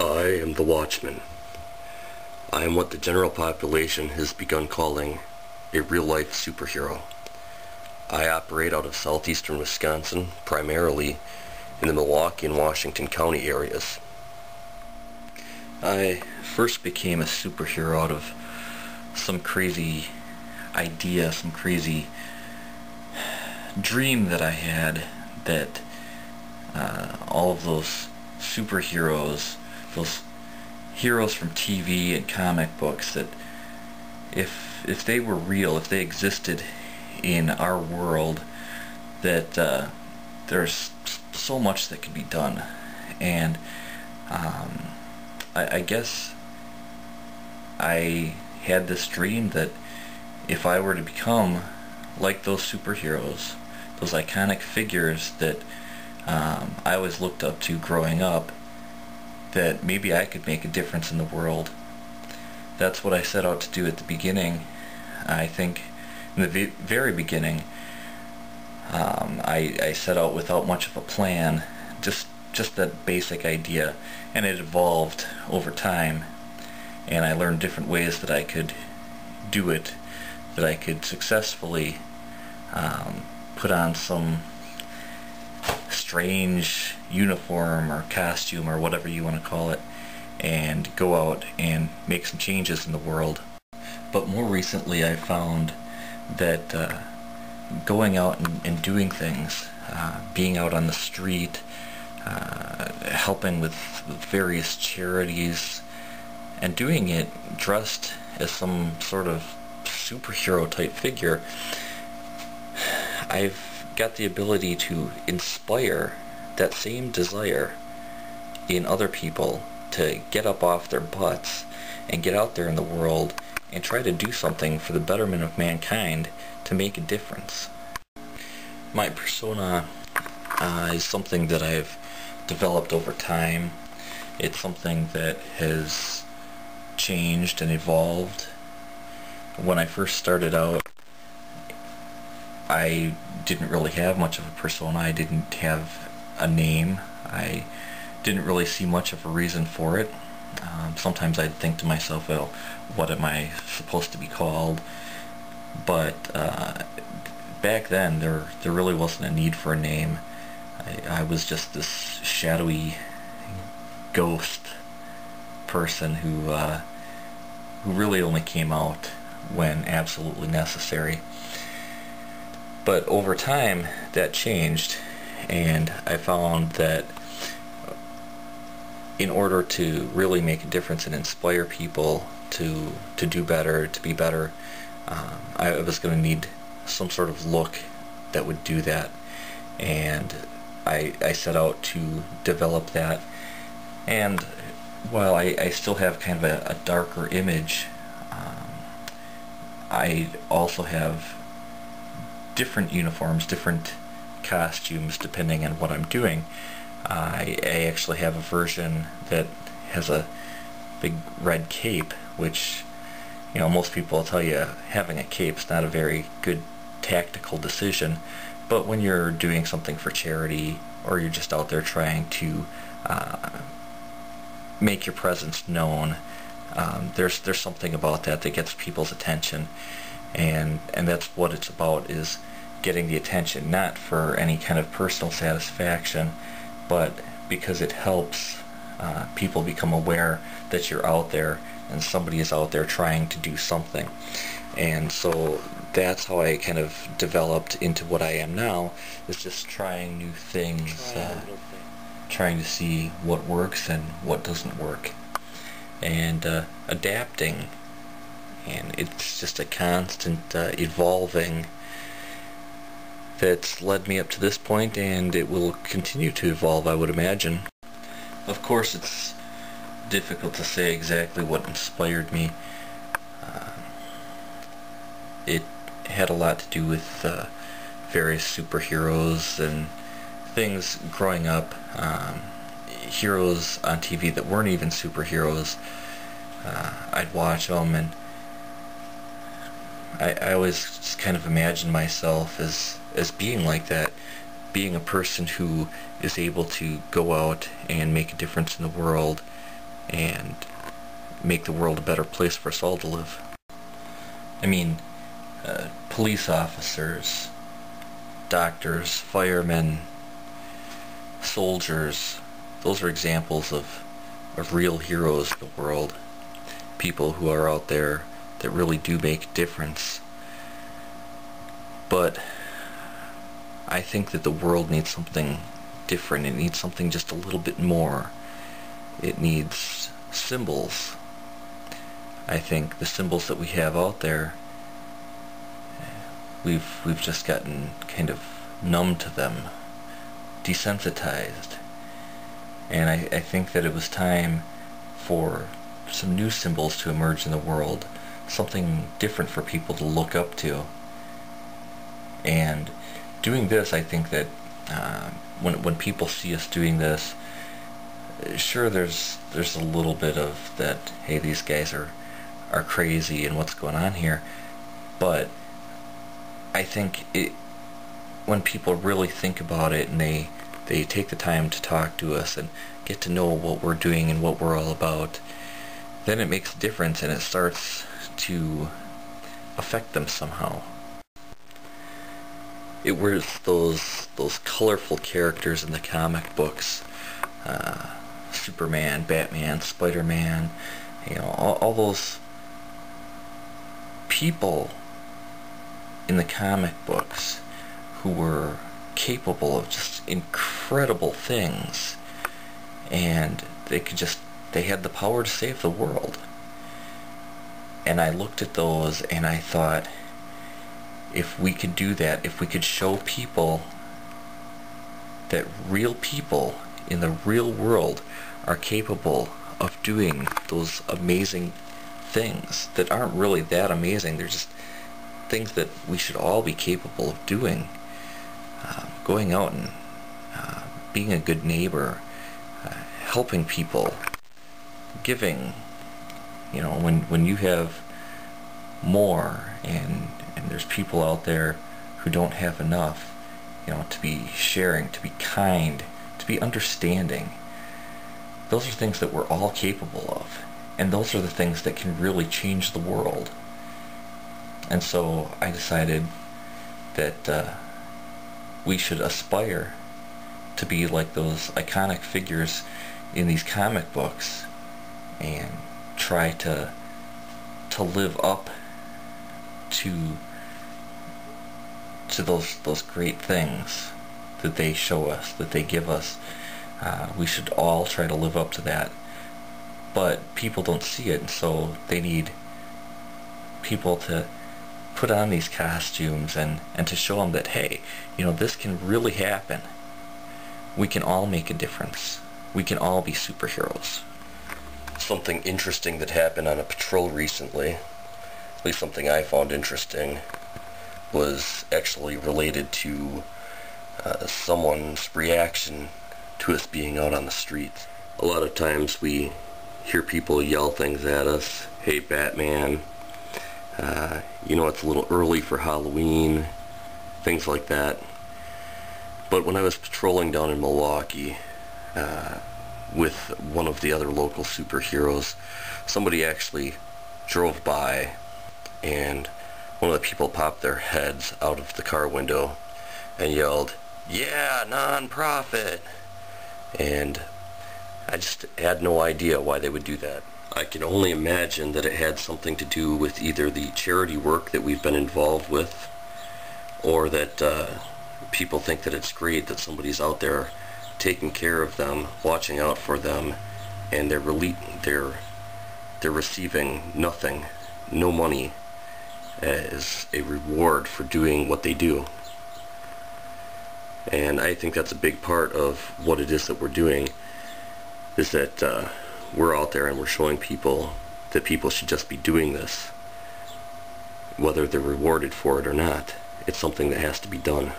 I am the Watchman. I am what the general population has begun calling a real-life superhero. I operate out of southeastern Wisconsin, primarily in the Milwaukee and Washington County areas. I first became a superhero out of some crazy idea, some crazy dream that I had, that all of those superheroes, those heroes from TV and comic books, that if they were real, if they existed in our world, that there's so much that could be done. And I guess I had this dream that if I were to become like those superheroes, those iconic figures that I always looked up to growing up, that maybe I could make a difference in the world. That's what I set out to do at the beginning. I think in the very beginning, I set out without much of a plan, just that basic idea, and it evolved over time, and I learned different ways that I could do it, that I could successfully put on some strange uniform or costume or whatever you want to call it, and go out and make some changes in the world. But more recently I found that going out and doing things, being out on the street, helping with various charities, and doing it dressed as some sort of superhero type figure, I've got the ability to inspire that same desire in other people to get up off their butts and get out there in the world and try to do something for the betterment of mankind, to make a difference. My persona is something that I've developed over time. It's something that has changed and evolved. When I first started out, I didn't really have much of a persona. I didn't have a name. I didn't really see much of a reason for it. Sometimes I'd think to myself, well, what am I supposed to be called? But back then there really wasn't a need for a name. I was just this shadowy ghost person who really only came out when absolutely necessary. But over time that changed, and I found that in order to really make a difference and inspire people to do better, to be better, I was going to need some sort of look that would do that. And I set out to develop that. And while I still have kind of a darker image, I also have different uniforms, different costumes depending on what I'm doing. I actually have a version that has a big red cape, which, you know, most people will tell you having a cape's not a very good tactical decision, but when you're doing something for charity, or you're just out there trying to make your presence known, there's something about that that gets people's attention, and that's what it's about, is getting the attention, not for any kind of personal satisfaction, but because it helps people become aware that you're out there and somebody is out there trying to do something. And so that's how I kind of developed into what I am now, is just trying new things, trying to see what works and what doesn't work, and adapting. And it's just a constant evolving that's led me up to this point, and it will continue to evolve, I would imagine. Of course, it's difficult to say exactly what inspired me. It had a lot to do with various superheroes and things growing up, heroes on TV that weren't even superheroes. I'd watch them, and I always just kind of imagined myself as being like that, being a person who is able to go out and make a difference in the world, and make the world a better place for us all to live. I mean, police officers, doctors, firemen, soldiers, those are examples of real heroes in the world. People who are out there that really do make a difference. But I think that the world needs something different. It needs something just a little bit more. It needs symbols. I think the symbols that we have out there, we've just gotten kind of numb to them, desensitized. And I think that it was time for some new symbols to emerge in the world, something different for people to look up to. And doing this, I think that when people see us doing this, sure, there's a little bit of that, hey, these guys are crazy and what's going on here, but I think when people really think about it and they take the time to talk to us and get to know what we're doing and what we're all about, then it makes a difference and it starts to affect them somehow. It was those colorful characters in the comic books, Superman, Batman, Spider-Man, all those people in the comic books who were capable of just incredible things, and they had the power to save the world. And I looked at those and I thought, if we could do that, if we could show people that real people in the real world are capable of doing those amazing things that aren't really that amazing, they're just things that we should all be capable of doing. Going out and being a good neighbor, helping people, giving. When you have more and there's people out there who don't have enough, to be sharing, to be kind, to be understanding. Those are things that we're all capable of, and those are the things that can really change the world. And so I decided that we should aspire to be like those iconic figures in these comic books and try to live up to those great things that they show us, that they give us. We should all try to live up to that, but people don't see it, and so they need people to put on these costumes and to show them that, hey, this can really happen. We can all make a difference. We can all be superheroes. Something interesting that happened on a patrol recently, at least something I found interesting, was actually related to someone's reaction to us being out on the streets. A lot of times we hear people yell things at us, hey Batman, it's a little early for Halloween, things like that. But when I was patrolling down in Milwaukee with one of the other local superheroes, somebody actually drove by and one of the people popped their heads out of the car window and yelled, "Yeah, non-profit!" And I just had no idea why they would do that. I can only imagine that it had something to do with either the charity work that we've been involved with, or that people think that it's great that somebody's out there taking care of them, watching out for them, and they're receiving nothing, no money, as a reward for doing what they do. And I think that's a big part of what it is that we're doing, is that we're out there and we're showing people that people should just be doing this, whether they're rewarded for it or not. It's something that has to be done.